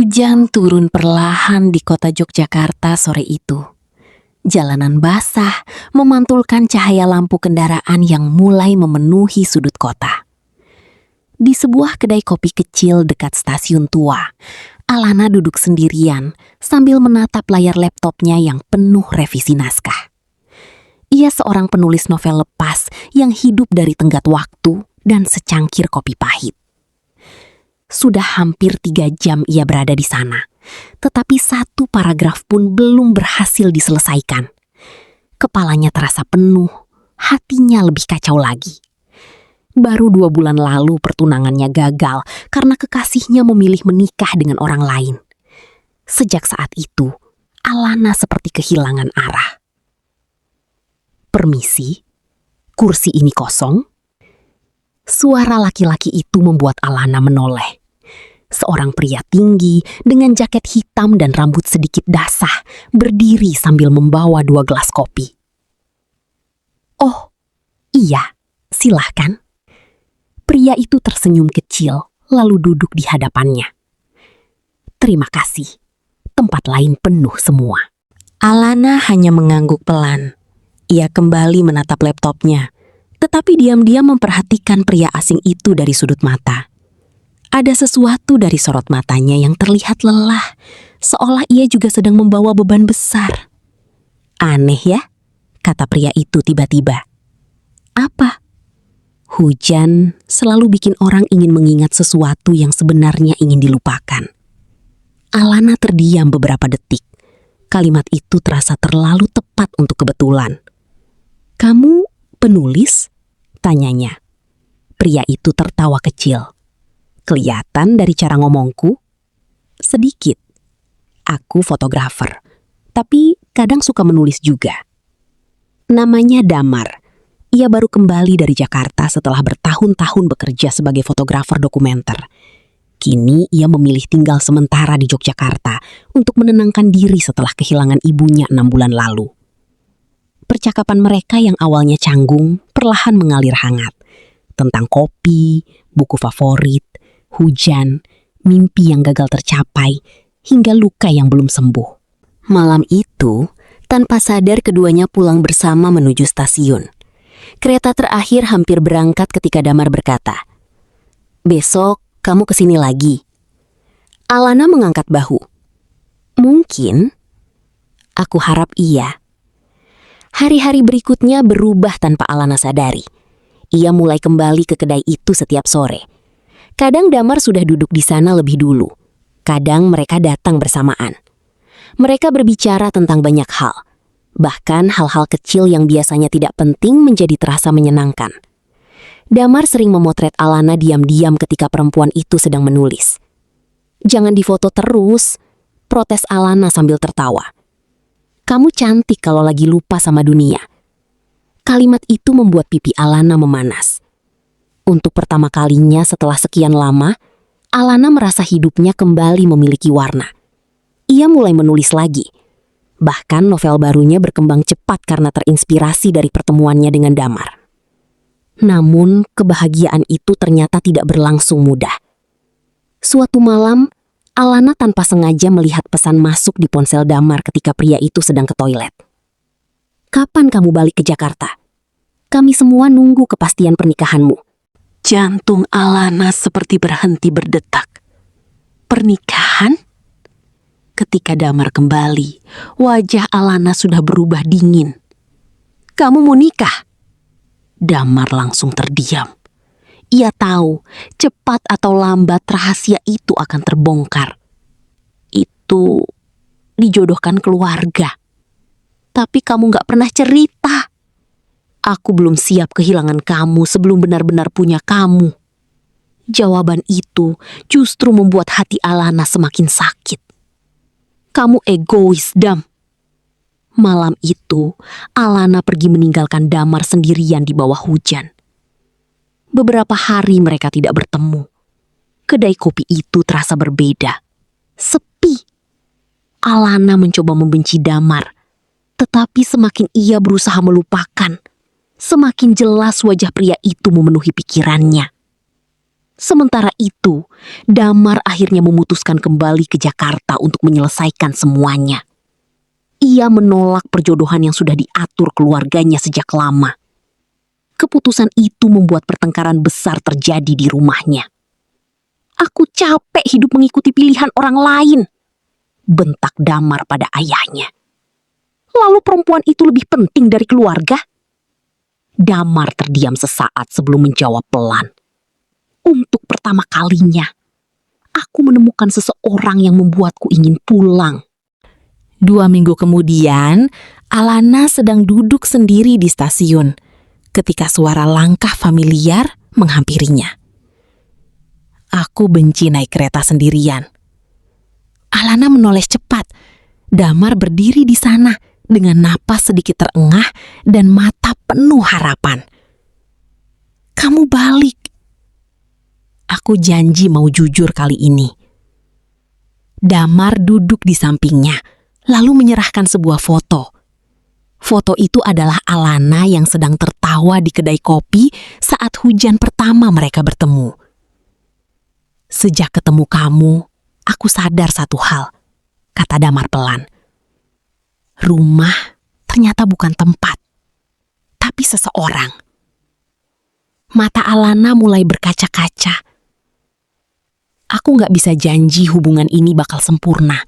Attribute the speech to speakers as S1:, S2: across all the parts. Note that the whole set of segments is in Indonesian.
S1: Hujan turun perlahan di kota Yogyakarta sore itu. Jalanan basah memantulkan cahaya lampu kendaraan yang mulai memenuhi sudut kota. Di sebuah kedai kopi kecil dekat stasiun tua, Alana duduk sendirian sambil menatap layar laptopnya yang penuh revisi naskah. Ia seorang penulis novel lepas yang hidup dari tenggat waktu dan secangkir kopi pahit. Sudah hampir 3 jam ia berada di sana, tetapi satu paragraf pun belum berhasil diselesaikan. Kepalanya terasa penuh, hatinya lebih kacau lagi. Baru 2 bulan lalu pertunangannya gagal karena kekasihnya memilih menikah dengan orang lain. Sejak saat itu, Alana seperti kehilangan arah. "Permisi, kursi ini kosong?" Suara laki-laki itu membuat Alana menoleh. Seorang pria tinggi dengan jaket hitam dan rambut sedikit dasar berdiri sambil membawa 2 gelas kopi. "Oh, iya, silahkan." Pria itu tersenyum kecil lalu duduk di hadapannya. "Terima kasih, tempat lain penuh semua." Alana hanya mengangguk pelan. Ia kembali menatap laptopnya, tetapi diam-diam memperhatikan pria asing itu dari sudut mata. Ada sesuatu dari sorot matanya yang terlihat lelah, seolah ia juga sedang membawa beban besar. "Aneh ya," kata pria itu tiba-tiba. "Apa?" Hujan selalu bikin orang ingin mengingat sesuatu yang sebenarnya ingin dilupakan. Alana terdiam beberapa detik. Kalimat itu terasa terlalu tepat untuk kebetulan. "Kamu penulis?" tanyanya. Pria itu tertawa kecil. "Kelihatan dari cara ngomongku?" "Sedikit. Aku fotografer, tapi kadang suka menulis juga." Namanya Damar. Ia baru kembali dari Jakarta setelah bertahun-tahun bekerja sebagai fotografer dokumenter. Kini ia memilih tinggal sementara di Yogyakarta untuk menenangkan diri setelah kehilangan ibunya 6 bulan lalu. Percakapan mereka yang awalnya canggung perlahan mengalir hangat. Tentang kopi, buku favorit, hujan, mimpi yang gagal tercapai, hingga luka yang belum sembuh. Malam itu, tanpa sadar keduanya pulang bersama menuju stasiun. Kereta terakhir hampir berangkat ketika Damar berkata, "Besok kamu kesini lagi?" Alana mengangkat bahu. "Mungkin." "Aku harap iya." Hari-hari berikutnya berubah tanpa Alana sadari. Ia mulai kembali ke kedai itu setiap sore. Kadang Damar sudah duduk di sana lebih dulu. Kadang mereka datang bersamaan. Mereka berbicara tentang banyak hal. Bahkan hal-hal kecil yang biasanya tidak penting menjadi terasa menyenangkan. Damar sering memotret Alana diam-diam ketika perempuan itu sedang menulis. "Jangan difoto terus," protes Alana sambil tertawa. "Kamu cantik kalau lagi lupa sama dunia." Kalimat itu membuat pipi Alana memanas. Untuk pertama kalinya setelah sekian lama, Alana merasa hidupnya kembali memiliki warna. Ia mulai menulis lagi. Bahkan novel barunya berkembang cepat karena terinspirasi dari pertemuannya dengan Damar. Namun, kebahagiaan itu ternyata tidak berlangsung mudah. Suatu malam, Alana tanpa sengaja melihat pesan masuk di ponsel Damar ketika pria itu sedang ke toilet. "Kapan kamu balik ke Jakarta? Kami semua nunggu kepastian pernikahanmu." Jantung Alana seperti berhenti berdetak. Pernikahan? Ketika Damar kembali, wajah Alana sudah berubah dingin. "Kamu mau nikah?" Damar langsung terdiam. Ia tahu, cepat atau lambat rahasia itu akan terbongkar. "Itu dijodohkan keluarga. Tapi kamu gak pernah cerita." "Aku belum siap kehilangan kamu sebelum benar-benar punya kamu." Jawaban itu justru membuat hati Alana semakin sakit. "Kamu egois, Dam." Malam itu, Alana pergi meninggalkan Damar sendirian di bawah hujan. Beberapa hari mereka tidak bertemu. Kedai kopi itu terasa berbeda. Sepi. Alana mencoba membenci Damar, tetapi semakin ia berusaha melupakan, semakin jelas wajah pria itu memenuhi pikirannya. Sementara itu, Damar akhirnya memutuskan kembali ke Jakarta untuk menyelesaikan semuanya. Ia menolak perjodohan yang sudah diatur keluarganya sejak lama. Keputusan itu membuat pertengkaran besar terjadi di rumahnya. "Aku capek hidup mengikuti pilihan orang lain," bentak Damar pada ayahnya. "Lalu perempuan itu lebih penting dari keluarga?" Damar terdiam sesaat sebelum menjawab pelan. "Untuk pertama kalinya, aku menemukan seseorang yang membuatku ingin pulang."
S2: 2 minggu kemudian, Alana sedang duduk sendiri di stasiun ketika suara langkah familiar menghampirinya. "Aku benci naik kereta sendirian." Alana menoleh cepat. Damar berdiri di sana dengan napas sedikit terengah dan mata penuh harapan. "Kamu balik." "Aku janji mau jujur kali ini." Damar duduk di sampingnya, lalu menyerahkan sebuah foto. Foto itu adalah Alana yang sedang tertawa di kedai kopi saat hujan pertama mereka bertemu. "Sejak ketemu kamu, aku sadar satu hal," kata Damar pelan. "Rumah ternyata bukan tempat, tapi seseorang." Mata Alana mulai berkaca-kaca. "Aku gak bisa janji hubungan ini bakal sempurna,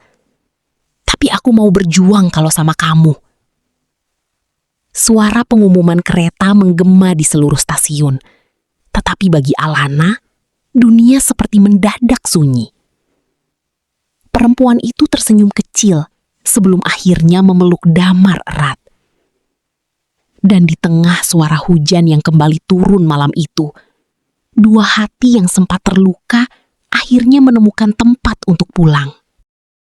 S2: tapi aku mau berjuang kalau sama kamu." Suara pengumuman kereta menggema di seluruh stasiun. Tetapi bagi Alana, dunia seperti mendadak sunyi. Perempuan itu tersenyum kecil sebelum akhirnya memeluk Damar erat. Dan di tengah suara hujan yang kembali turun malam itu, dua hati yang sempat terluka akhirnya menemukan tempat untuk pulang.